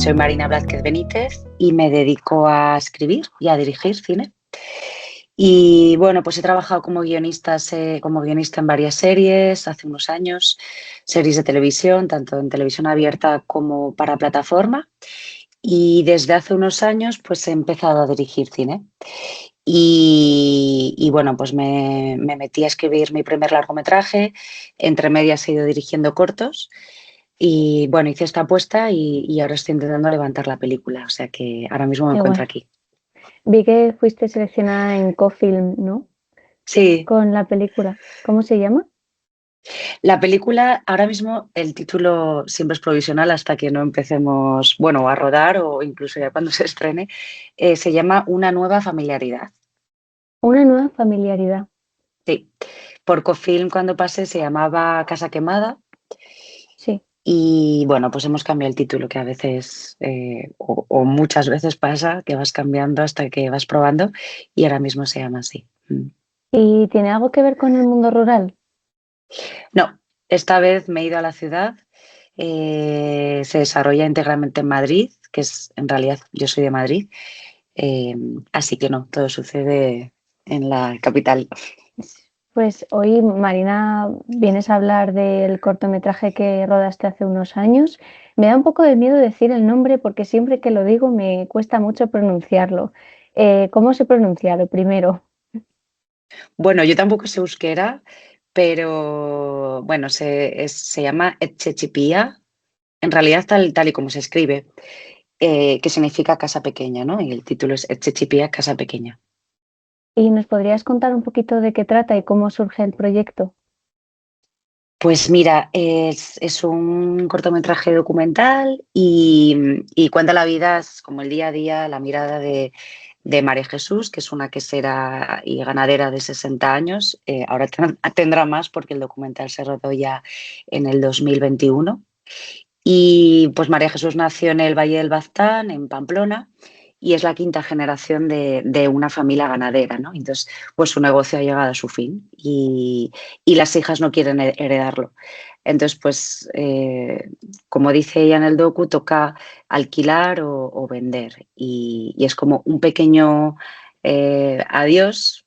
soy Marina Blázquez Benítez y me dedico a escribir y a dirigir cine. Y bueno, pues he trabajado como guionista en varias series hace unos años, series de televisión, tanto en televisión abierta como para plataforma. Y desde hace unos años pues he empezado a dirigir cine. Y bueno, pues me metí a escribir mi primer largometraje, entre medias he ido dirigiendo cortos. Y bueno, hice esta apuesta y ahora estoy intentando levantar la película, o sea que ahora mismo me Qué encuentro guay. aquí. Vi que fuiste seleccionada en Cofilm, ¿no? Sí, Con la película. ¿Cómo se llama? la película, ahora mismo el título siempre es provisional hasta que no empecemos, bueno, a rodar o incluso ya cuando se estrene, se llama Una nueva familiaridad. Una nueva familiaridad. Sí, por Cofilm cuando pasé se llamaba Casa Quemada. Sí. Y bueno, pues hemos cambiado el título, que a veces o muchas veces pasa que vas cambiando hasta que vas probando y ahora mismo se llama así. ¿Y tiene algo que ver con el mundo rural? No, esta vez me he ido a la ciudad, se desarrolla íntegramente en Madrid, que es en realidad yo soy de Madrid, así que no, todo sucede en la capital. Pues hoy, Marina, vienes a hablar del cortometraje que rodaste hace unos años. Me da un poco de miedo decir el nombre porque siempre que lo digo me cuesta mucho pronunciarlo. ¿Cómo se pronuncia lo primero? Bueno, yo tampoco sé euskera, pero bueno, se llama Etxechipía, en realidad tal y como se escribe. Que significa casa pequeña, ¿no? Y el título es Etxechipía, casa pequeña. ¿Y nos podrías contar un poquito de qué trata y cómo surge el proyecto? Pues mira, es un cortometraje documental y cuenta la vida, es como el día a día, la mirada de María Jesús, que es una quesera y ganadera de 60 años. Ahora tendrá más porque el documental se rodó ya en el 2021. Y pues María Jesús nació en el Valle del Baztán, en Pamplona, y es la quinta generación de una familia ganadera, ¿no? Entonces, pues su negocio ha llegado a su fin y las hijas no quieren heredarlo. Entonces, pues, como dice ella en el docu, toca alquilar o vender. Y es como un pequeño adiós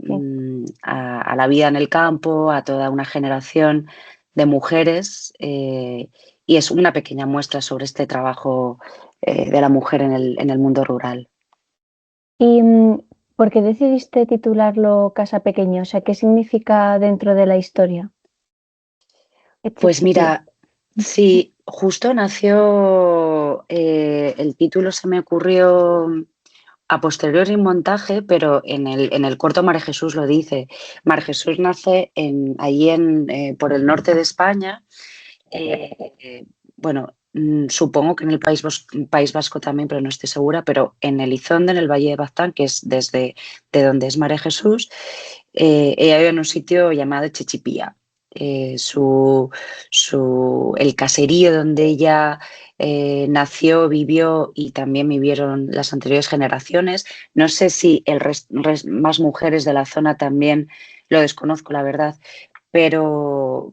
Sí. a la vida en el campo, a toda una generación de mujeres. Y es una pequeña muestra sobre este trabajo de la mujer en el mundo rural. ¿Y por qué decidiste titularlo Casa Pequeña? O sea, ¿qué significa dentro de la historia? Pues Etxechipía. mira, sí, justo nació, el título se me ocurrió a posteriori en montaje, pero en el corto María Jesús lo dice. María Jesús nace por el norte de España. Bueno, supongo que en el País Vasco también, pero no estoy segura, pero en Elizondo, en el Valle de Baztán, que es de donde es María Jesús, ella vive en un sitio llamado Chichipía. El caserío donde ella nació, vivió y también vivieron las anteriores generaciones. No sé si más mujeres de la zona también, lo desconozco, la verdad, pero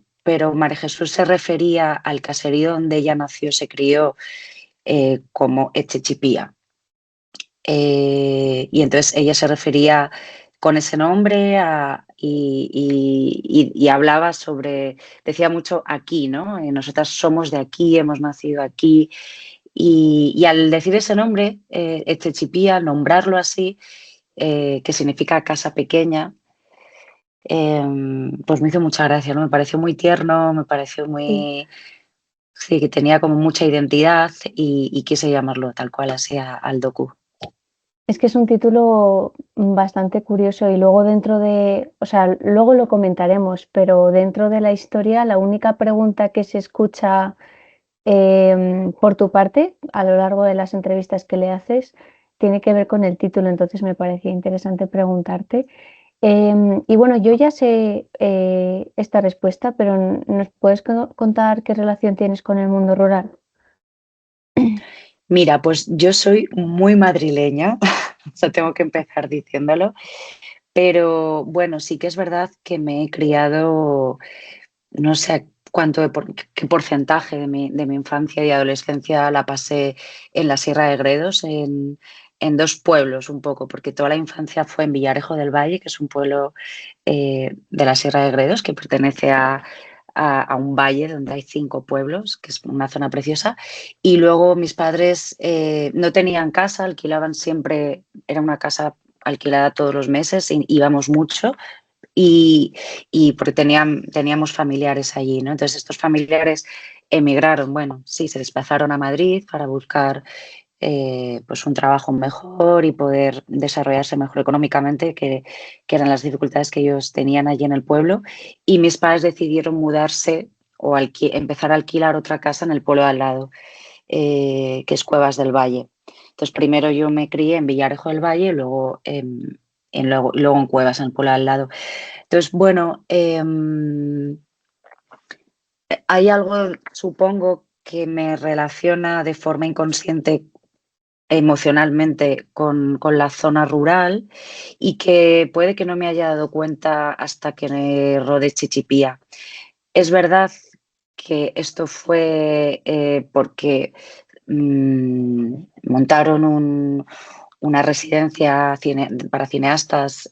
María Jesús se refería al caserío donde ella nació, se crió como Echechipía. Y entonces ella se refería con ese nombre y hablaba sobre, decía mucho aquí, ¿no? Nosotras somos de aquí, hemos nacido aquí. Y al decir ese nombre, Echechipía, al nombrarlo así, que significa casa pequeña, pues me hizo mucha gracia, ¿no? Me pareció muy tierno, me pareció Sí. muy... Sí, que tenía como mucha identidad y quise llamarlo tal cual así al docu. Es que es un título bastante curioso y luego dentro de, o sea, luego lo comentaremos, pero dentro de la historia, la única pregunta que se escucha por tu parte a lo largo de las entrevistas que le haces tiene que ver con el título, entonces me parecía interesante preguntarte. Y bueno, yo ya sé esta respuesta, pero ¿nos puedes contar qué relación tienes con el mundo rural? Mira, pues yo soy muy madrileña, o sea, tengo que empezar diciéndolo, pero bueno, sí que es verdad que me he criado, no sé, qué porcentaje de mi infancia y adolescencia la pasé en la Sierra de Gredos, en dos pueblos un poco, porque toda la infancia fue en Villarejo del Valle, que es un pueblo de la Sierra de Gredos que pertenece a un valle donde hay 5 pueblos, que es una zona preciosa. Y luego mis padres no tenían casa, alquilaban siempre, era una casa alquilada todos los meses, íbamos mucho. Y porque teníamos familiares allí, ¿no? Entonces estos familiares emigraron, bueno, sí, se desplazaron a Madrid para buscar pues un trabajo mejor y poder desarrollarse mejor económicamente, que eran las dificultades que ellos tenían allí en el pueblo. Y mis padres decidieron mudarse o empezar a alquilar otra casa en el pueblo de al lado, que es Cuevas del Valle. Entonces primero yo me crié en Villarejo del Valle y luego en Cuevas, en el pueblo de al lado. Entonces, bueno, hay algo, supongo, que me relaciona de forma inconsciente emocionalmente con la zona rural y que puede que no me haya dado cuenta hasta que rodé Chichipía. Es verdad que esto fue porque montaron una residencia para cineastas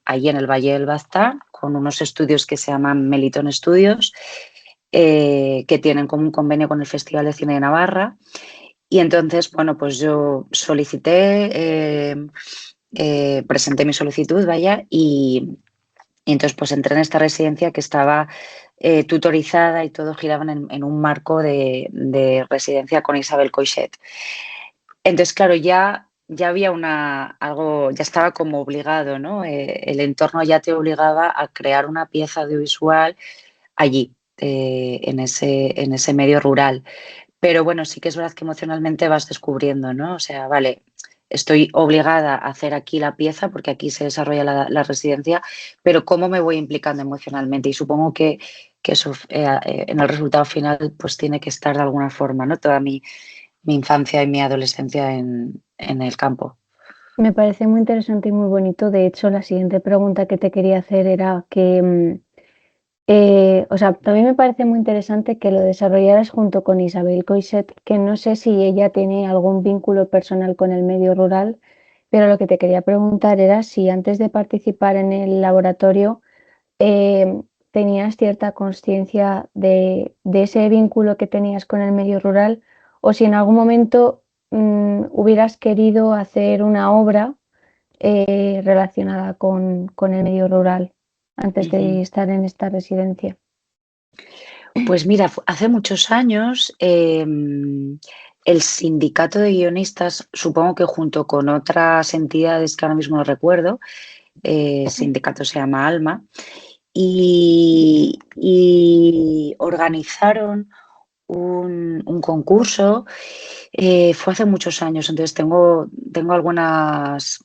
allí en el Valle del Baztán, con unos estudios que se llaman Melitón Studios, que tienen como un convenio con el Festival de Cine de Navarra. Y entonces, bueno, pues yo solicité, presenté mi solicitud, vaya, y entonces pues entré en esta residencia que estaba tutorizada y todo giraba en un marco de residencia con Isabel Coixet. Entonces, claro, ya había algo, ya estaba como obligado, ¿no? El entorno ya te obligaba a crear una pieza audiovisual allí, en ese medio rural. Pero bueno, sí que es verdad que emocionalmente vas descubriendo, ¿no? O sea, vale, estoy obligada a hacer aquí la pieza porque aquí se desarrolla la residencia, pero ¿cómo me voy implicando emocionalmente? Y supongo que eso en el resultado final pues tiene que estar de alguna forma, ¿no? Toda mi infancia y mi adolescencia en el campo. Me parece muy interesante y muy bonito. De hecho, la siguiente pregunta que te quería hacer era que, o sea, también me parece muy interesante que lo desarrollaras junto con Isabel Coixet, que no sé si ella tiene algún vínculo personal con el medio rural, pero lo que te quería preguntar era si antes de participar en el laboratorio eh, tenías cierta consciencia de ese vínculo que tenías con el medio rural o si en algún momento hubieras querido hacer una obra relacionada con el medio rural antes de Ujú. estar en esta residencia. Pues mira, hace muchos años el sindicato de guionistas, supongo que junto con otras entidades que ahora mismo no recuerdo, el sindicato se llama Alma, y organizaron un concurso. Fue hace muchos años, entonces tengo algunas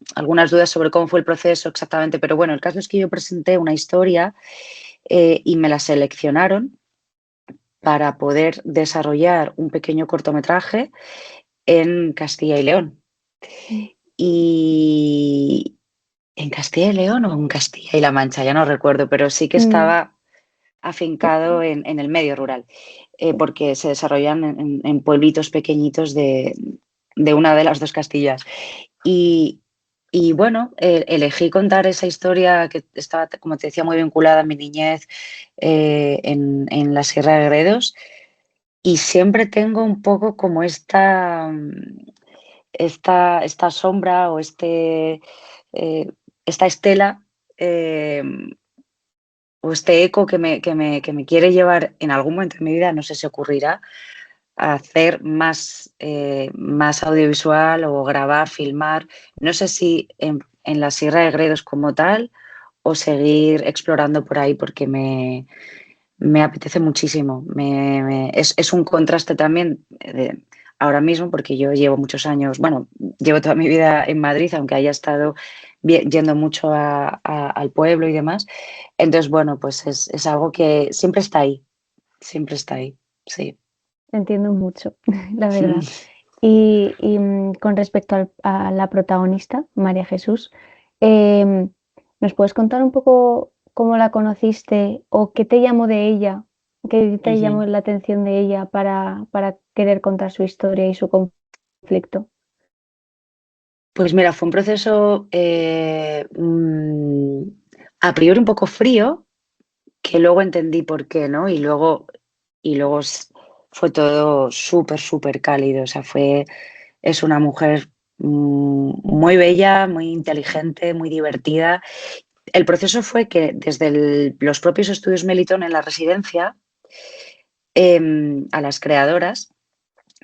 dudas sobre cómo fue el proceso exactamente, pero bueno, el caso es que yo presenté una historia y me la seleccionaron para poder desarrollar un pequeño cortometraje en Castilla y León. Y en Castilla y León o en Castilla y La Mancha, ya no recuerdo, pero sí que Mm, estaba afincado en el medio rural, porque se desarrollan en pueblitos pequeñitos de una de las dos Castillas. Y, y bueno, elegí contar esa historia que estaba, como te decía, muy vinculada a mi niñez en la Sierra de Gredos. Y siempre tengo un poco como esta sombra o esta estela eh, o este eco que me quiere llevar en algún momento de mi vida, no sé si ocurrirá, a hacer más audiovisual o grabar, filmar. No sé si en la Sierra de Gredos como tal o seguir explorando por ahí porque me apetece muchísimo. Es un contraste también ahora mismo porque yo llevo muchos años, bueno, llevo toda mi vida en Madrid, aunque haya estado yendo mucho al pueblo y demás. Entonces, bueno, pues es algo que siempre está ahí, sí. entiendo mucho, la verdad. Y con respecto a la protagonista, María Jesús, ¿nos puedes contar un poco cómo la conociste o qué te llamó de ella ¿Qué te llamó la atención de ella para querer contar su historia y su conflicto? Pues mira, fue un proceso a priori un poco frío, que luego entendí por qué, ¿no? Y luego fue todo súper, súper cálido. O sea, es una mujer muy bella, muy inteligente, muy divertida. El proceso fue que desde los propios estudios Melitón en la residencia, a las creadoras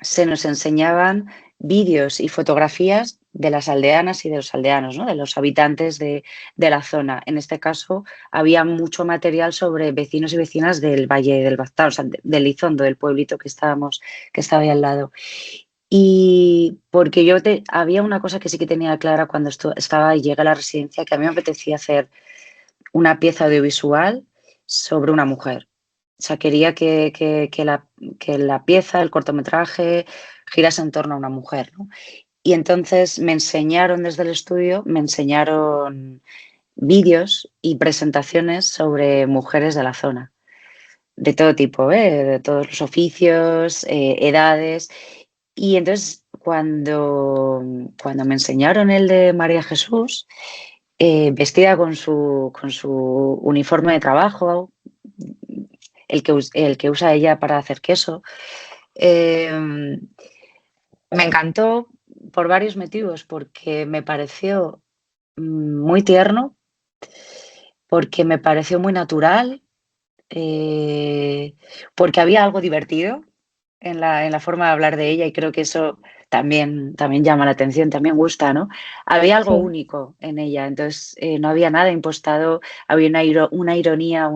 se nos enseñaban vídeos y fotografías de las aldeanas y de los aldeanos, ¿no? De los habitantes de la zona. En este caso, había mucho material sobre vecinos y vecinas del Valle del Baztán, o sea, del Lizondo, del pueblito que estaba ahí al lado. Y porque había una cosa que sí que tenía clara cuando estaba y llegué a la residencia, que a mí me apetecía hacer una pieza audiovisual sobre una mujer. O sea, quería que la pieza, el cortometraje, girase en torno a una mujer, ¿no? Y entonces me enseñaron desde el estudio, me enseñaron vídeos y presentaciones sobre mujeres de la zona, de todo tipo, de todos los oficios, edades. Y entonces cuando me enseñaron el de María Jesús, vestida con su uniforme de trabajo, el que usa ella para hacer queso, me encantó por varios motivos, porque me pareció muy tierno, porque me pareció muy natural, porque había algo divertido en la forma de hablar de ella y creo que eso también llama la atención, también gusta, ¿no? Había algo Sí. único en ella, entonces no había nada impostado, había una ironía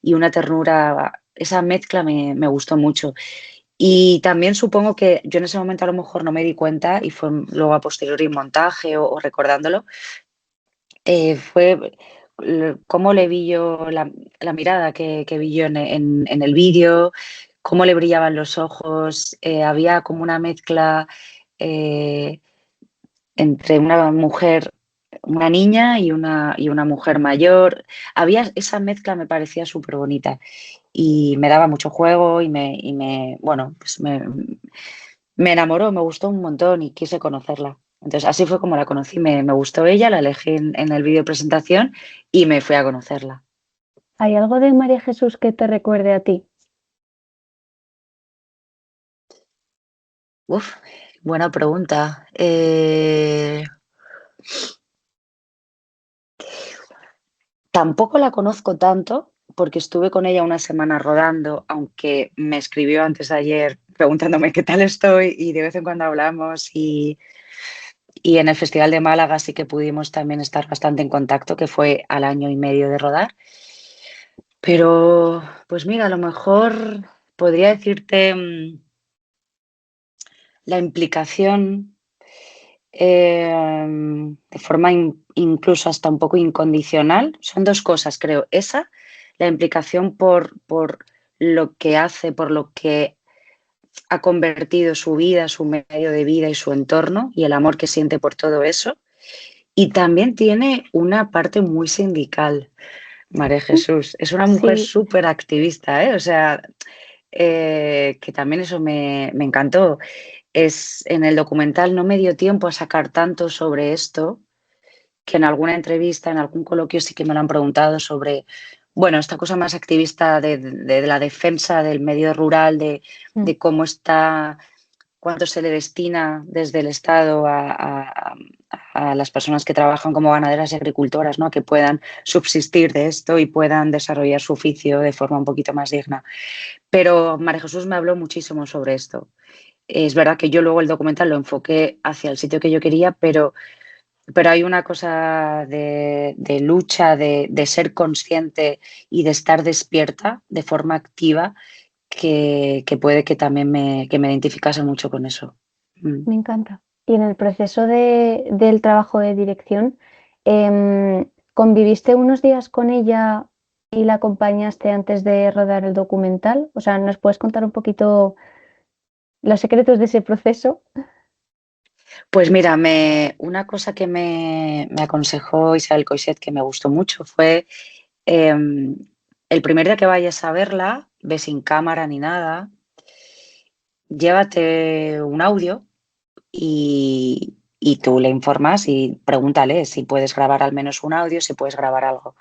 y una ternura, esa mezcla me gustó mucho. Y también supongo que yo en ese momento a lo mejor no me di cuenta y fue luego a posteriori en montaje o recordándolo, fue cómo le vi yo la mirada que vi yo en el vídeo, cómo le brillaban los ojos, había como una mezcla eh, entre una mujer, una niña y una mujer mayor. Había esa mezcla, me parecía súper bonita y me daba mucho juego bueno, pues me enamoró, me gustó un montón y quise conocerla. Entonces, así fue como la conocí. Me gustó ella, la elegí en el vídeo presentación y me fui a conocerla. ¿Hay algo de María Jesús que te recuerde a ti? Uf, buena pregunta. Tampoco la conozco tanto porque estuve con ella una semana rodando, aunque me escribió antes de ayer preguntándome qué tal estoy y de vez en cuando hablamos y en el Festival de Málaga sí que pudimos también estar bastante en contacto, que fue al año y medio de rodar. Pero, pues mira, a lo mejor podría decirte la implicación de forma incluso hasta un poco incondicional. Son dos cosas, creo. Esa, la implicación por lo que hace, por lo que ha convertido su vida, su medio de vida y su entorno y el amor que siente por todo eso. Y también tiene una parte muy sindical, María Jesús. Es una mujer Sí, súper activista, ¿eh? O sea, que también eso me encantó. En el documental no me dio tiempo a sacar tanto sobre esto, que en alguna entrevista, en algún coloquio sí que me lo han preguntado sobre, bueno, esta cosa más activista de la defensa del medio rural, de cómo está, cuánto se le destina desde el Estado a las personas que trabajan como ganaderas y agricultoras, ¿no? Que puedan subsistir de esto y puedan desarrollar su oficio de forma un poquito más digna. Pero María Jesús me habló muchísimo sobre esto. Es verdad que yo luego el documental lo enfoqué hacia el sitio que yo quería, pero hay una cosa de lucha, de ser consciente y de estar despierta de forma activa que puede que también me identificase mucho con eso. me encanta. Y en el proceso del trabajo de dirección, ¿conviviste unos días con ella y la acompañaste antes de rodar el documental? O sea, ¿nos puedes contar un poquito los secretos de ese proceso? Pues mira, una cosa que me aconsejó Isabel Coixet que me gustó mucho fue el primer día que vayas a verla, ve sin cámara ni nada, llévate un audio y tú le informas y pregúntale si puedes grabar al menos un audio, si puedes grabar algo.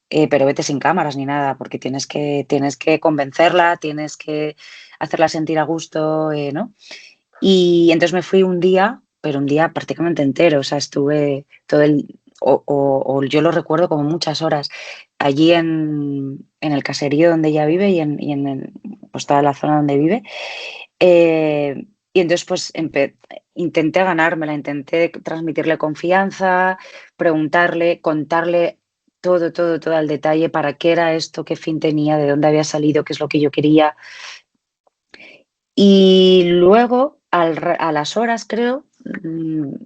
Pero vete sin cámaras ni nada, porque tienes que convencerla, tienes que hacerla sentir a gusto, ¿no? Y entonces me fui un día, pero un día prácticamente entero, o sea, estuve todo o yo lo recuerdo como muchas horas, allí en el caserío donde ella vive pues toda la zona donde vive. Y entonces pues intenté ganármela, intenté transmitirle confianza, preguntarle, contarle todo al detalle, para qué era esto, qué fin tenía, de dónde había salido, qué es lo que yo quería. Y luego, a las horas, creo,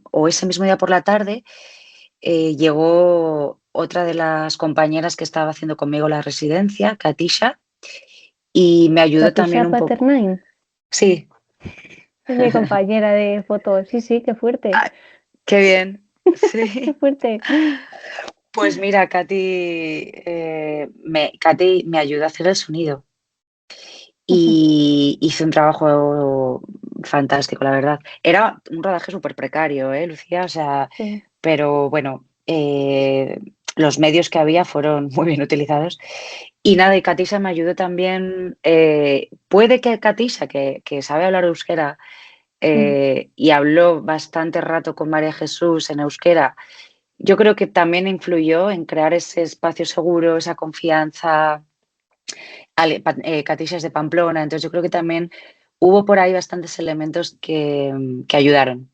o ese mismo día por la tarde, llegó otra de las compañeras que estaba haciendo conmigo la residencia, Katisha, y me ayudó también Patricia un poco. Paternain Sí. es mi compañera de fotos. Sí, sí, qué fuerte. Ah, qué bien. Qué Sí. fuerte. Pues mira, Katy me ayudó a hacer el sonido y hizo un trabajo fantástico, la verdad. Era un rodaje súper precario, ¿eh, Lucía? O sea, Sí. pero bueno, los medios que había fueron muy bien utilizados. Y nada, y Katisha me ayudó también. Puede que Katisha, que sabe hablar euskera, y habló bastante rato con María Jesús en euskera, yo creo que también influyó en crear ese espacio seguro, esa confianza. Katisha es de Pamplona, entonces yo creo que también hubo por ahí bastantes elementos que ayudaron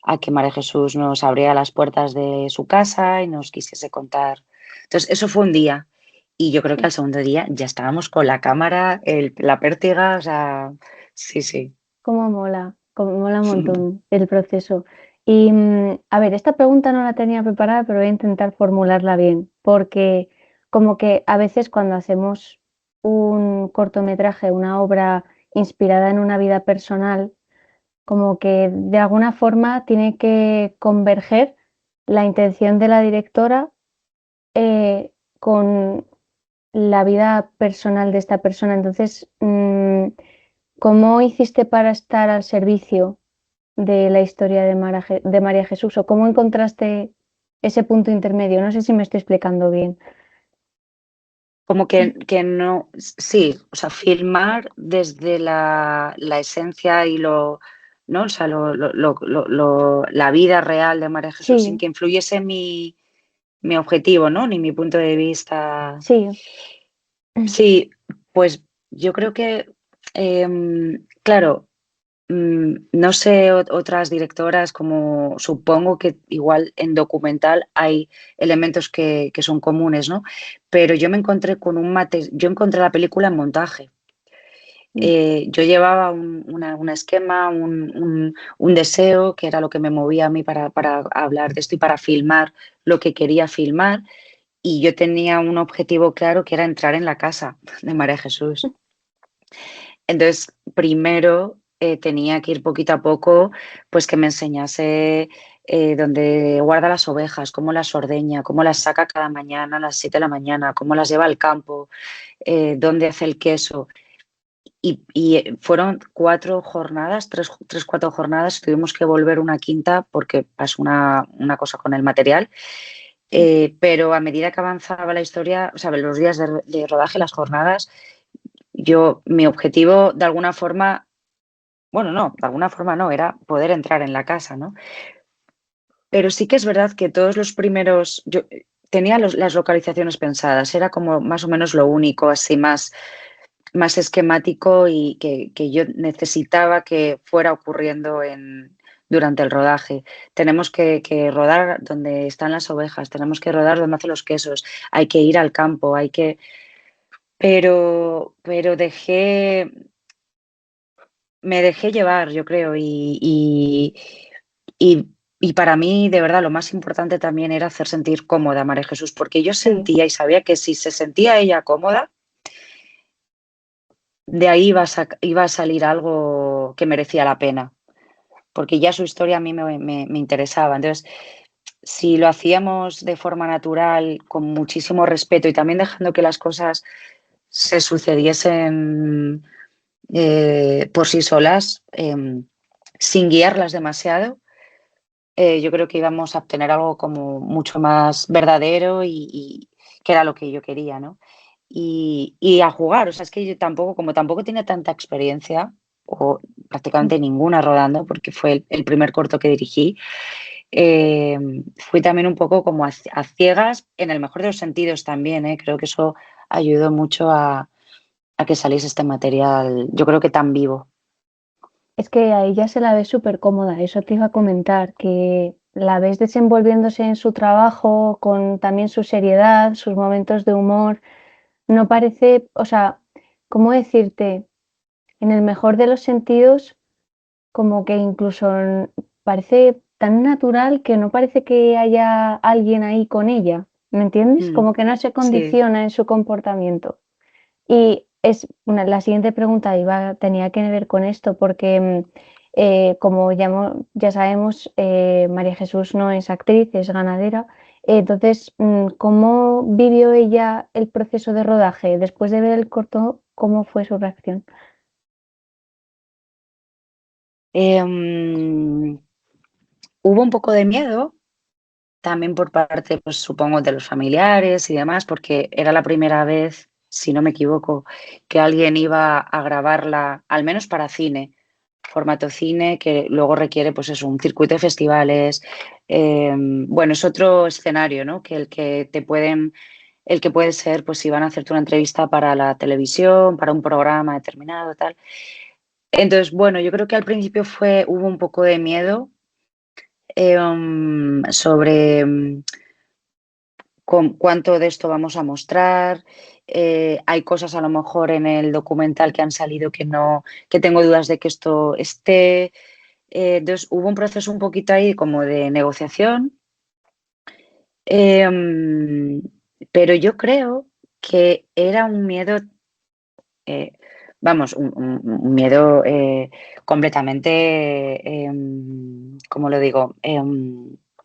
a que María Jesús nos abriera las puertas de su casa y nos quisiese contar. Entonces, eso fue un día. Y yo creo que al segundo día ya estábamos con la cámara, la pértiga, o sea, sí, sí. Cómo mola un montón el proceso. Y a ver, esta pregunta no la tenía preparada, pero voy a intentar formularla bien, porque como que a veces cuando hacemos un cortometraje, una obra inspirada en una vida personal, como que de alguna forma tiene que converger la intención de la directora con la vida personal de esta persona. Entonces, ¿cómo hiciste para estar al servicio de la historia de María Jesús? ¿O cómo encontraste ese punto intermedio? No sé si me estoy explicando bien. Como que no, sí, o sea, filmar desde la esencia y ¿no? O sea, la vida real de María Jesús sin Sí, que influyese mi objetivo, ¿no? Ni mi punto de vista. sí, Sí, pues yo creo que, claro, no sé otras directoras, como supongo que igual en documental hay elementos que son comunes, ¿no? Pero yo me encontré con yo encontré la película en montaje. Yo llevaba un esquema, un deseo, que era lo que me movía a mí para hablar de esto y para filmar lo que quería filmar. Y yo tenía un objetivo claro, que era entrar en la casa de María Jesús. Entonces, primero tenía que ir poquito a poco, pues que me enseñase dónde guarda las ovejas, cómo las ordeña, cómo las saca cada mañana a las 7 de la mañana, cómo las lleva al campo, dónde hace el queso. Y fueron 4 jornadas, 4 jornadas, tuvimos que volver una quinta porque pasó una cosa con el material. Pero a medida que avanzaba la historia, o sea, los días de rodaje, las jornadas, mi objetivo de alguna forma, bueno, no, de alguna forma no, era poder entrar en la casa, ¿no? Pero sí que es verdad que todos los primeros, yo tenía las localizaciones pensadas, era como más o menos lo único, así más esquemático y que yo necesitaba que fuera ocurriendo durante el rodaje. Tenemos que rodar donde están las ovejas, tenemos que rodar donde hacen los quesos, hay que ir al campo, pero me dejé llevar, yo creo, y, y para mí, de verdad, lo más importante también era hacer sentir cómoda a María Jesús, porque yo sí. sentía y sabía que si se sentía ella cómoda, de ahí iba a salir algo que merecía la pena, porque ya su historia a mí me interesaba. Entonces, si lo hacíamos de forma natural, con muchísimo respeto y también dejando que las cosas se sucediesen por sí solas, sin guiarlas demasiado, yo creo que íbamos a obtener algo como mucho más verdadero y que era lo que yo quería, ¿no? Y a jugar, o sea, es que yo tampoco, como tampoco tenía tanta experiencia, o prácticamente ninguna rodando, porque fue el primer corto que dirigí, fui también un poco como a ciegas, en el mejor de los sentidos también, ¿eh? Creo que eso ayudó mucho a que saliese este material, yo creo que tan vivo. Es que a ella se la ve súper cómoda, eso te iba a comentar, que la ves desenvolviéndose en su trabajo, con también su seriedad, sus momentos de humor. No parece, o sea, ¿cómo decirte? En el mejor de los sentidos, como que incluso parece tan natural que no parece que haya alguien ahí con ella, ¿me entiendes? Mm, Como que no se sí. condiciona en su comportamiento. Y es la siguiente pregunta tenía que ver con esto, porque como ya sabemos, María Jesús no es actriz, es ganadera. Entonces, ¿cómo vivió ella el proceso de rodaje? Después de ver el corto, ¿cómo fue su reacción? Hubo un poco de miedo, también por parte, pues supongo, de los familiares y demás, porque era la primera vez, si no me equivoco, que alguien iba a grabarla, al menos para cine, formato cine, que luego requiere, pues eso, un circuito de festivales. Bueno, es otro escenario, ¿no? Que el que puede ser, pues si van a hacerte una entrevista para la televisión, para un programa determinado, tal. Entonces, bueno, yo creo que al principio hubo un poco de miedo sobre cuánto de esto vamos a mostrar. Hay cosas a lo mejor en el documental que han salido que no, que tengo dudas de que esto esté. Entonces hubo un proceso un poquito ahí como de negociación, em, pero yo creo que era un miedo, eh, vamos, un miedo completamente, ¿cómo lo digo?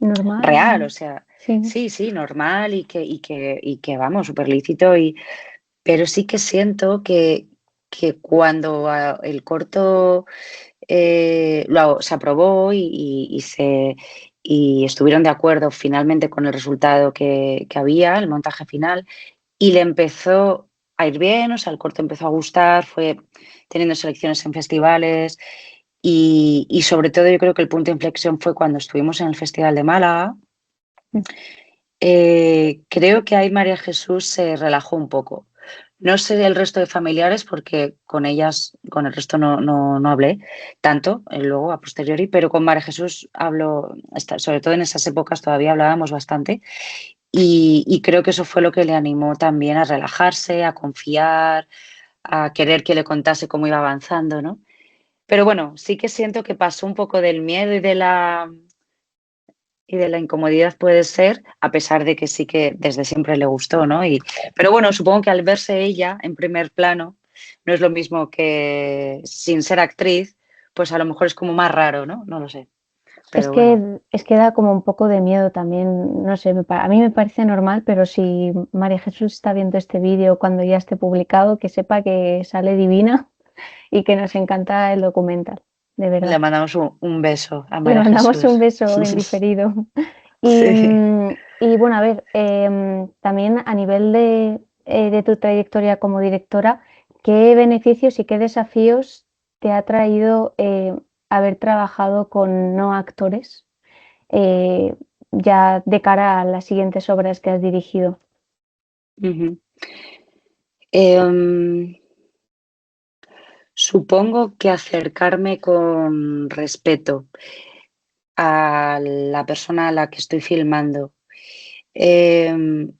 Normal, Real, o sea, sí. sí, sí, normal y que vamos, súper lícito, pero sí que siento que cuando el corto se aprobó y estuvieron de acuerdo finalmente con el resultado que había, el montaje final, y le empezó a ir bien, o sea, el corto empezó a gustar, fue teniendo selecciones en festivales y sobre todo yo creo que el punto de inflexión fue cuando estuvimos en el Festival de Málaga. Creo que ahí María Jesús se relajó un poco. No sé del resto de familiares porque con ellas, con el resto no hablé tanto, luego a posteriori, pero con María Jesús hablo, sobre todo en esas épocas todavía hablábamos bastante y creo que eso fue lo que le animó también a relajarse, a confiar, a querer que le contase cómo iba avanzando, ¿no? Pero bueno, sí que siento que pasó un poco del miedo y de la incomodidad puede ser, a pesar de que sí que desde siempre le gustó, ¿no? Pero bueno, supongo que al verse ella en primer plano, no es lo mismo que sin ser actriz, pues a lo mejor es como más raro, ¿no? No lo sé. Es Pero bueno, que, es que da como un poco de miedo también, no sé, a mí me parece normal, pero si María Jesús está viendo este vídeo cuando ya esté publicado, que sepa que sale divina y que nos encanta el documental, de le verdad. mandamos un beso a Le María mandamos un Jesús. beso en diferido. Y, Sí. y bueno, a ver, también a nivel de tu trayectoria como directora, ¿qué beneficios y qué desafíos te ha traído haber trabajado con no actores ya de cara a las siguientes obras que has dirigido? Ujú. Em, Supongo que acercarme con respeto a la persona a la que estoy filmando. Em,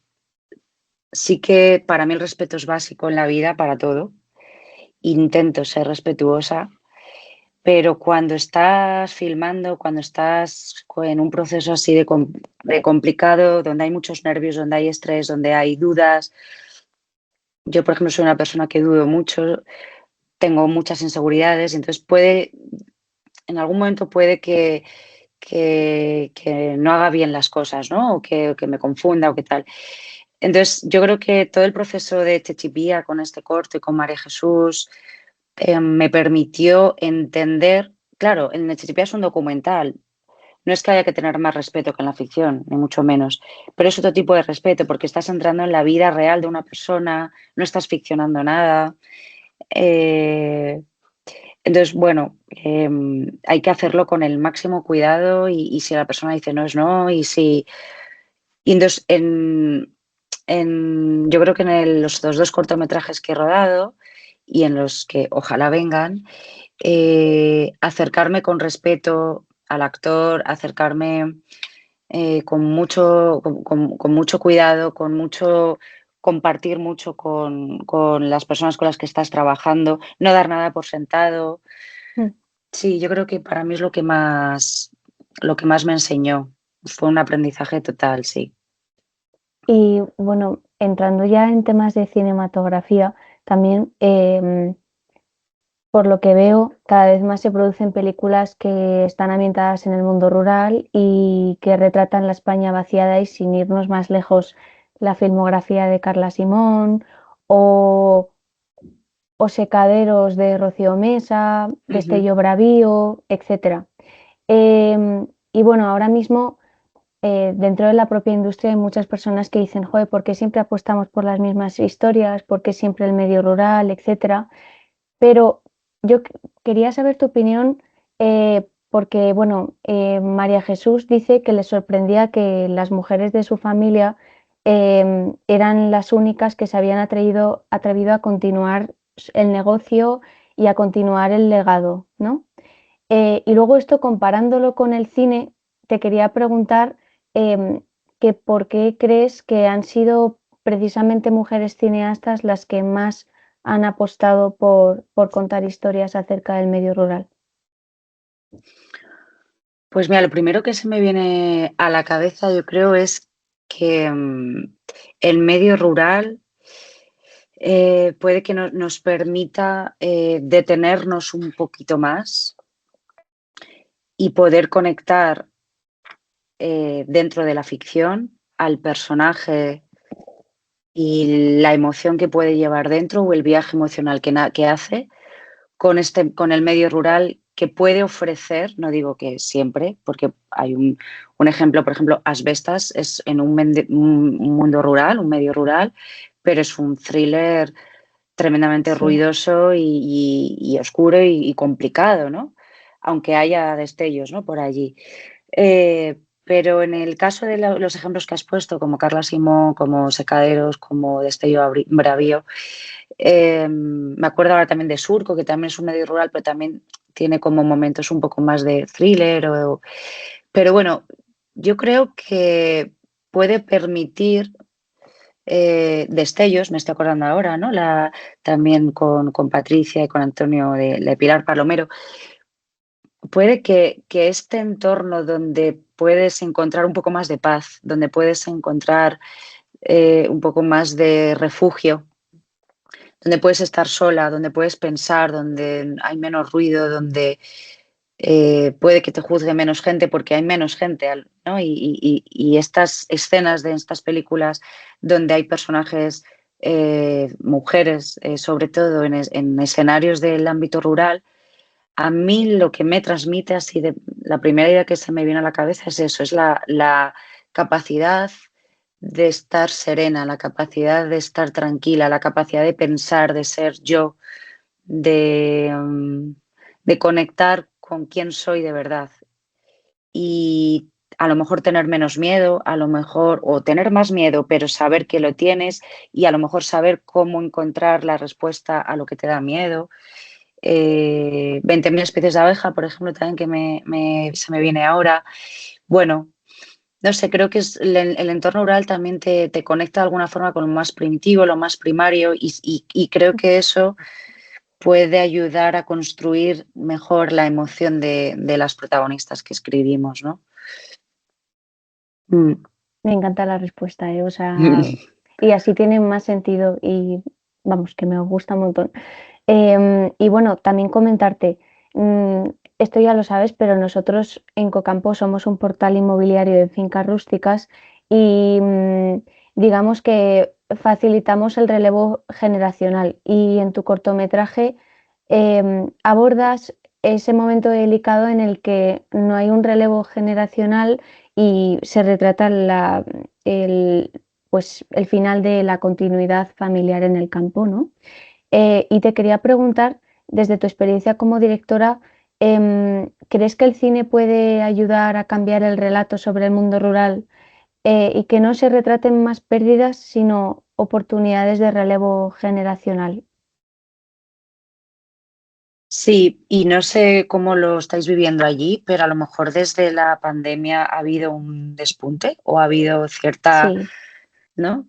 Sí que para mí el respeto es básico en la vida, para todo. Intento ser respetuosa, pero cuando estás filmando, cuando estás en un proceso así de complicado, donde hay muchos nervios, donde hay estrés, donde hay dudas, yo, por ejemplo, soy una persona que dudo mucho, tengo muchas inseguridades, entonces en algún momento puede que no haga bien las cosas, ¿no? O que me confunda o qué tal. Entonces, yo creo que todo el proceso de Chechipía con este corto y con María Jesús me permitió entender, claro, el Chechipía es un documental, no es que haya que tener más respeto que en la ficción, ni mucho menos, pero es otro tipo de respeto porque estás entrando en la vida real de una persona, no estás ficcionando nada. Entonces, bueno, hay que hacerlo con el máximo cuidado y si la persona dice no es no y si... Y entonces, yo creo que los dos cortometrajes que he rodado y en los que ojalá vengan, acercarme con respeto al actor, acercarme con mucho cuidado, con mucho compartir mucho con las personas con las que estás trabajando, no dar nada por sentado. Mm. Sí, yo creo que para mí es lo que más me enseñó. Fue un aprendizaje total, sí. Y bueno, entrando ya en temas de cinematografía, también por lo que veo, cada vez más se producen películas que están ambientadas en el mundo rural y que retratan la España vaciada y sin irnos más lejos, la filmografía de Carla Simón o, o Secaderos de Rocío Mesa, Ujú. Destello Bravío, etcétera. Y bueno, ahora mismo dentro de la propia industria hay muchas personas que dicen, joder, ¿por qué siempre apostamos por las mismas historias? ¿Por qué siempre el medio rural, etcétera? Pero yo quería saber tu opinión porque, bueno, María Jesús dice que le sorprendía que las mujeres de su familia eran las únicas que se habían atrevido a continuar el negocio y a continuar el legado, ¿no? Y luego esto comparándolo con el cine, te quería preguntar em, que por qué crees que han sido precisamente mujeres cineastas las que más han apostado por contar historias acerca del medio rural. Pues mira, lo primero que se me viene a la cabeza, yo creo, es que el medio rural puede que nos permita detenernos un poquito más y poder conectar dentro de la ficción al personaje y la emoción que puede llevar dentro o el viaje emocional que hace con el medio rural que puede ofrecer, no digo que siempre, porque hay un ejemplo, por ejemplo, Asbestas es en un mundo rural, un medio rural, pero es un thriller tremendamente Sí. ruidoso y oscuro y complicado, ¿no? Aunque haya destellos, ¿no? Por allí. Pero en el caso de los ejemplos que has puesto, como Carla Simón, como Secaderos, como Destello Bravío, me acuerdo ahora también de Surco, que también es un medio rural, pero también tiene como momentos un poco más de thriller. Pero bueno, yo creo que puede permitir destellos, me estoy acordando ahora, ¿no? También con Patricia y con Antonio de Pilar Palomero. Puede que este entorno donde puedes encontrar un poco más de paz, donde puedes encontrar un poco más de refugio, donde puedes estar sola, donde puedes pensar, donde hay menos ruido, donde puede que te juzgue menos gente porque hay menos gente, ¿no? Y estas escenas de estas películas donde hay personajes, mujeres, sobre todo en escenarios del ámbito rural, a mí lo que me transmite así la primera idea que se me viene a la cabeza es eso, es la capacidad de estar serena, la capacidad de estar tranquila, la capacidad de pensar, de ser yo, de, de conectar con quién soy de verdad. Y a lo mejor tener menos miedo, a lo mejor, o tener más miedo, pero saber que lo tienes y a lo mejor saber cómo encontrar la respuesta a lo que te da miedo. 20.000 especies de abeja, por ejemplo, también que se me viene ahora. Bueno, no sé, creo que el entorno rural también te conecta de alguna forma con lo más primitivo, lo más primario y creo que eso puede ayudar a construir mejor la emoción de las protagonistas que escribimos, ¿no? Mm. Me encanta la respuesta, ¿eh? O sea, y así tiene más sentido y vamos, que me gusta un montón. Y bueno, también comentarte, mm, esto ya lo sabes, pero nosotros en Cocampo somos un portal inmobiliario de fincas rústicas y digamos que facilitamos el relevo generacional y en tu cortometraje abordas ese momento delicado en el que no hay un relevo generacional y se retrata pues, el final de la continuidad familiar en el campo, ¿no? Y te quería preguntar, desde tu experiencia como directora, ¿crees que el cine puede ayudar a cambiar el relato sobre el mundo rural y que no se retraten más pérdidas, sino oportunidades de relevo generacional? Sí, y no sé cómo lo estáis viviendo allí, pero a lo mejor desde la pandemia ha habido un despunte o ha habido cierta, Sí, ¿no?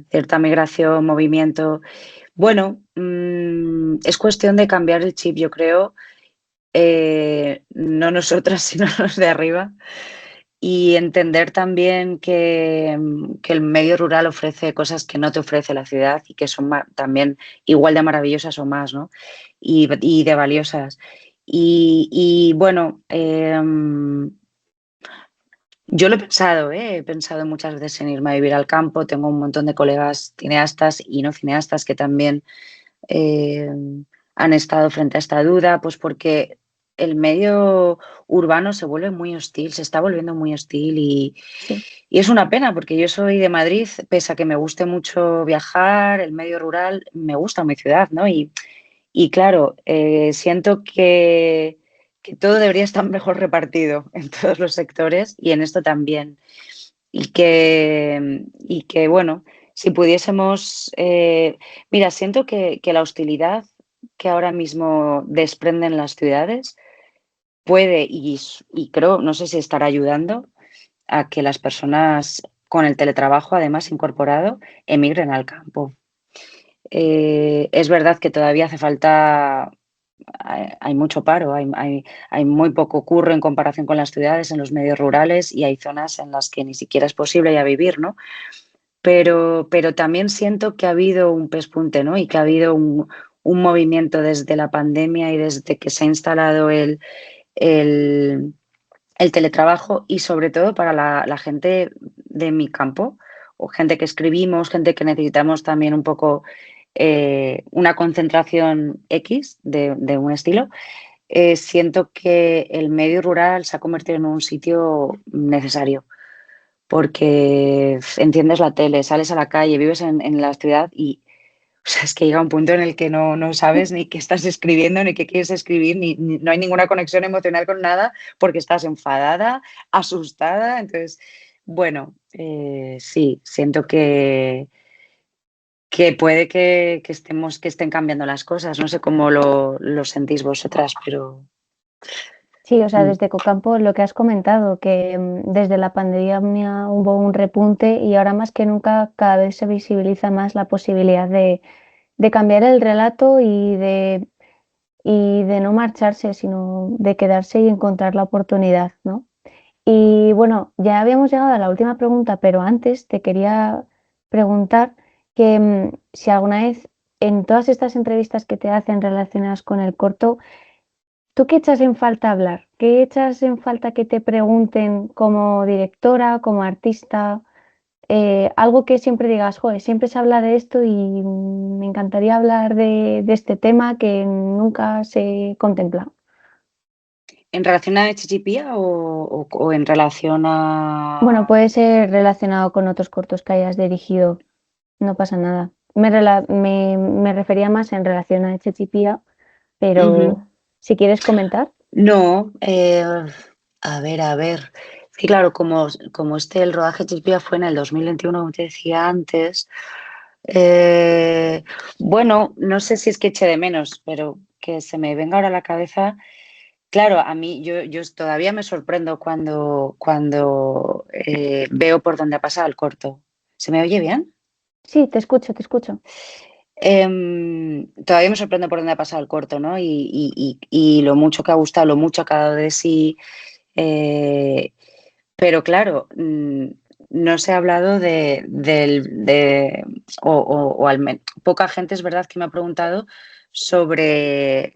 Cierta migración, movimiento. Bueno, es cuestión de cambiar el chip, yo creo, no nosotras, sino los de arriba, y entender también que el medio rural ofrece cosas que no te ofrece la ciudad y que son también igual de maravillosas o más, ¿no? Y de valiosas. Y bueno, yo lo he pensado muchas veces en irme a vivir al campo. Tengo un montón de colegas cineastas y no cineastas que también eh, han estado frente a esta duda, pues porque el medio urbano se vuelve muy hostil, se está volviendo muy hostil sí. y es una pena porque yo soy de Madrid, pese a que me guste mucho viajar, el medio rural, me gusta mi ciudad, ¿no? Y claro, siento que todo debería estar mejor repartido en todos los sectores y en esto también. Y que bueno, si pudiésemos, mira, siento que la hostilidad que ahora mismo desprenden las ciudades puede y creo, no sé si estará ayudando a que las personas con el teletrabajo, además incorporado, emigren al campo. Es verdad que todavía hace falta, hay mucho paro, hay muy poco curro en comparación con las ciudades, en los medios rurales y hay zonas en las que ni siquiera es posible ya vivir, ¿no? Pero también siento que ha habido un pespunte, ¿no? Y que ha habido un movimiento desde la pandemia y desde que se ha instalado el, el teletrabajo y sobre todo para la gente de mi campo o gente que escribimos, gente que necesitamos también un poco una concentración X de un estilo. Siento que el medio rural se ha convertido en un sitio necesario porque enciendes la tele, sales a la calle, vives en la ciudad y o sea, es que llega un punto en el que no sabes ni qué estás escribiendo, ni qué quieres escribir, no hay ninguna conexión emocional con nada porque estás enfadada, asustada. Entonces, bueno, sí, siento que puede que estén cambiando las cosas. No sé cómo lo sentís vosotras, pero Sí, o sea, mm, desde Cocampo lo que has comentado, que desde la pandemia hubo un repunte y ahora más que nunca cada vez se visibiliza más la posibilidad de cambiar el relato y de no marcharse, sino de quedarse y encontrar la oportunidad, ¿no? Y bueno, ya habíamos llegado a la última pregunta, pero antes te quería preguntar que si alguna vez en todas estas entrevistas que te hacen relacionadas con el corto, ¿tú qué echas en falta hablar? ¿Qué echas en falta que te pregunten como directora, como artista? Algo que siempre digas, joder, siempre se habla de esto y me encantaría hablar de este tema que nunca se contempla. ¿en relación a Chichipía o en relación Bueno, a... puede ser relacionado con otros cortos que hayas dirigido, no pasa nada. Me refería más en relación a Chechipía, Ujú. pero si quieres comentar. No, a ver. Es que claro, como el rodaje de Chispía fue en el 2021, como te decía antes, eh, bueno, no sé si es que eche de menos, pero que se me venga ahora a la cabeza. Claro, a mí yo todavía me sorprendo cuando veo por dónde ha pasado el corto. ¿Se me oye bien? Sí, te escucho, te escucho. Todavía me sorprende por dónde ha pasado el corto, ¿no? Y lo mucho que ha gustado, lo mucho que ha dado de sí. Eh, pero claro, no se ha hablado poca gente es verdad que me ha preguntado sobre,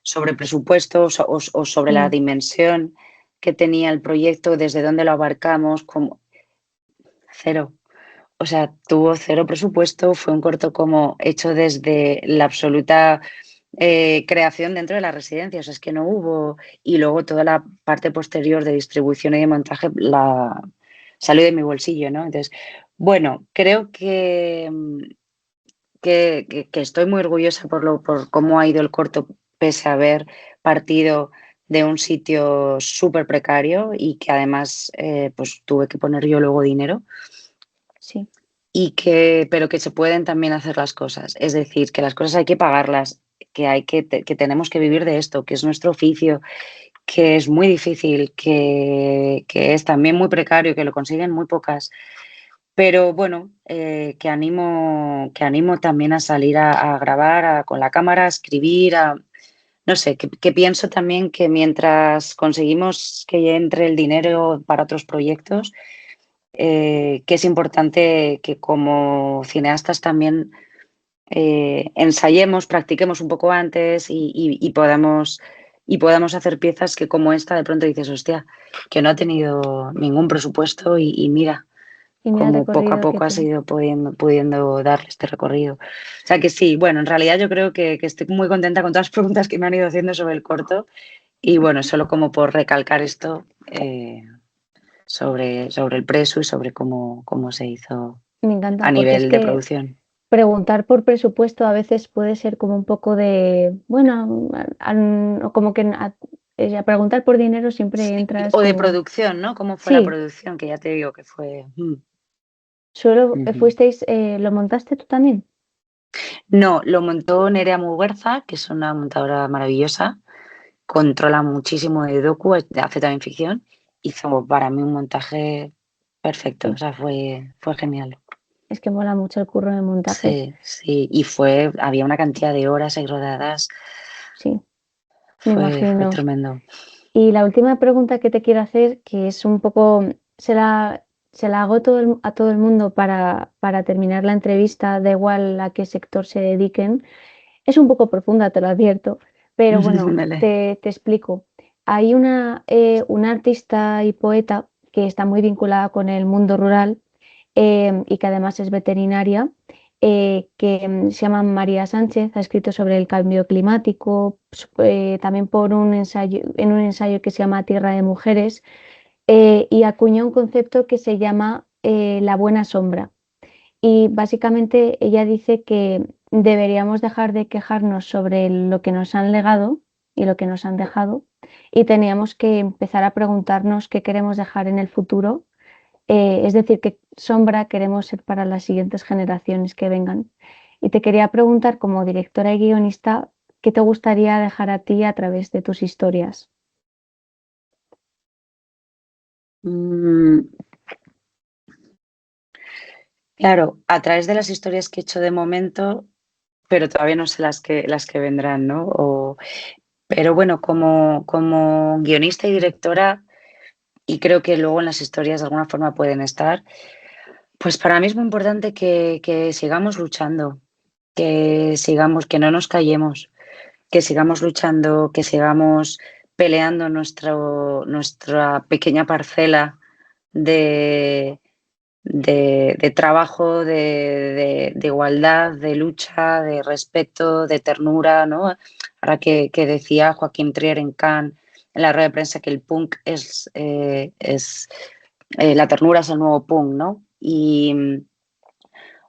sobre presupuestos o sobre la Mm, dimensión que tenía el proyecto, desde dónde lo abarcamos, como cero. o sea, tuvo cero presupuesto, fue un corto como hecho desde la absoluta creación dentro de la residencia, o sea, es que no hubo, y luego toda la parte posterior de distribución y de montaje la salió de mi bolsillo, ¿no? Entonces, bueno, creo que estoy muy orgullosa por cómo ha ido el corto, pese a haber partido de un sitio súper precario y que además pues tuve que poner yo luego dinero Sí, pero que se pueden también hacer las cosas. Es decir, que las cosas hay que pagarlas, que tenemos que vivir de esto, que es nuestro oficio, que es muy difícil, que es también muy precario, que lo consiguen muy pocas. Pero bueno, que animo también a salir a grabar con la cámara, a escribir, no sé, que pienso también que mientras conseguimos que entre el dinero para otros proyectos, que es importante que como cineastas también ensayemos, practiquemos un poco antes y podamos hacer piezas que como esta de pronto dices, hostia, que no ha tenido ningún presupuesto y mira y mira el como poco a recorrido que poco has tiene. ido pudiendo darle este recorrido. O sea que sí, bueno, en realidad yo creo que estoy muy contenta con todas las preguntas que me han ido haciendo sobre el corto y bueno, solo como por recalcar esto sobre el preso y sobre cómo se hizo Me encanta a porque es nivel de que producción. preguntar por presupuesto a veces puede ser como un poco de, bueno, o como que a preguntar por dinero siempre Sí, entras o de como, producción, ¿no? ¿Cómo fue la sí, producción? Que ya te digo que fue... solo Ujú. fuisteis, ¿lo montaste tú también? No, lo montó Nerea Muguerza, que es una montadora maravillosa, controla muchísimo de docu, hace también ficción, hizo para mí un montaje perfecto, o Sí, sea, fue genial. es que mola mucho el curro de montaje, Sí, sí, había una cantidad de horas ahí rodadas, sí, me fue imagino. tremendo. Y la última pregunta que te quiero hacer, que es un poco, se la, se la hago a todo el mundo para terminar la entrevista, da igual a qué sector se dediquen, es un poco profunda, te lo advierto, pero bueno, Vale. te explico. Hay una artista y poeta que está muy vinculada con el mundo rural y que además es veterinaria, que se llama María Sánchez, ha escrito sobre el cambio climático, también en un ensayo que se llama Tierra de Mujeres, y acuñó un concepto que se llama la buena sombra. Y básicamente ella dice que deberíamos dejar de quejarnos sobre lo que nos han legado y lo que nos han dejado y teníamos que empezar a preguntarnos qué queremos dejar en el futuro, es decir, qué sombra queremos ser para las siguientes generaciones que vengan. Y te quería preguntar, como directora y guionista, ¿qué te gustaría dejar a ti a través de tus historias? Mm, claro, a través de las historias que he hecho de momento, pero todavía no sé las que vendrán, ¿no? Pero bueno, como guionista y directora, y creo que luego en las historias de alguna forma pueden estar, pues para mí es muy importante que sigamos luchando, que no nos callemos, que sigamos luchando, que sigamos peleando nuestra pequeña parcela de, de trabajo, de igualdad, de lucha, de respeto, de ternura, ¿no? Ahora que decía Joaquín Trier en Cannes, en la rueda de prensa, que el punk la ternura es el nuevo punk, ¿no? Y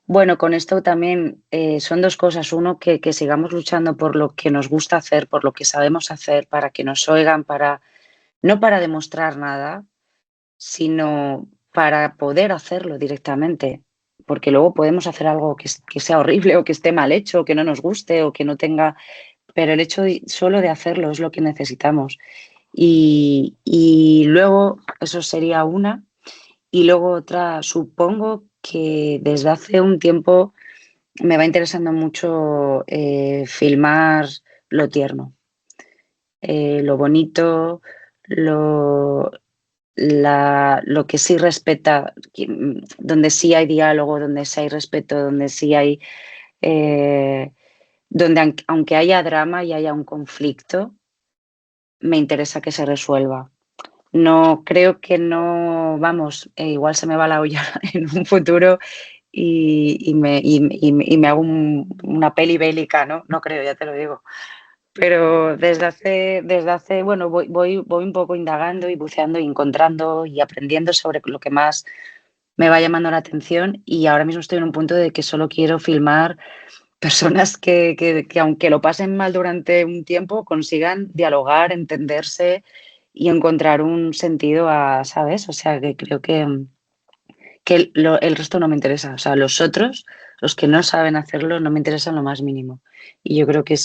bueno, con esto también son dos cosas. Uno, que sigamos luchando por lo que nos gusta hacer, por lo que sabemos hacer, para que nos oigan, no para demostrar nada, sino para poder hacerlo directamente. Porque luego podemos hacer algo que sea horrible o que esté mal hecho, o que no nos guste o que no tenga. Pero el hecho solo de hacerlo es lo que necesitamos. Y luego, eso sería una. Y luego otra, supongo que desde hace un tiempo me va interesando mucho filmar lo tierno, lo bonito, lo que sí respeta, donde sí hay diálogo, donde sí hay respeto, donde sí hay, donde aunque haya drama y haya un conflicto, me interesa que se resuelva. No, creo que no, vamos, igual se me va la olla en un futuro y me hago una peli bélica, ¿no? No creo, ya te lo digo. Pero desde hace bueno, voy un poco indagando y buceando y encontrando y aprendiendo sobre lo que más me va llamando la atención, y ahora mismo estoy en un punto de que solo quiero filmar personas que aunque lo pasen mal durante un tiempo, consigan dialogar, entenderse y encontrar un sentido a, ¿sabes? O sea, que creo que el resto no me interesa. O sea, los otros, los que no saben hacerlo, no me interesan lo más mínimo. Y yo creo que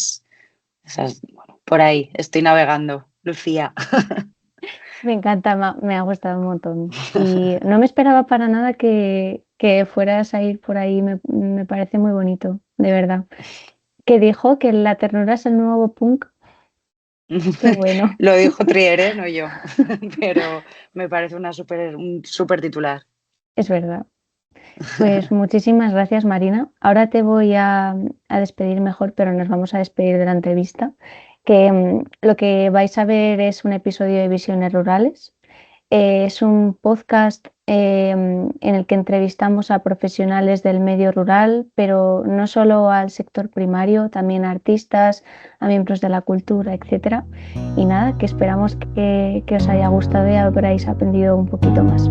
bueno, por ahí estoy navegando, Lucía. Me encanta, me ha gustado un montón. Y no me esperaba para nada que fueras a ir por ahí, me parece muy bonito, de verdad. Que dijo que la ternura es el nuevo punk, qué bueno, Lo dijo Trier, ¿eh? No yo. Pero me parece un súper titular. es verdad. Pues muchísimas gracias, Marina. Ahora te voy a despedir mejor, pero nos vamos a despedir de la entrevista, que lo que vais a ver es un episodio de Visiones Rurales. Es un podcast en el que entrevistamos a profesionales del medio rural, pero no solo al sector primario, también a artistas, a miembros de la cultura, etcétera. Y nada, que esperamos que os haya gustado y habréis aprendido un poquito más.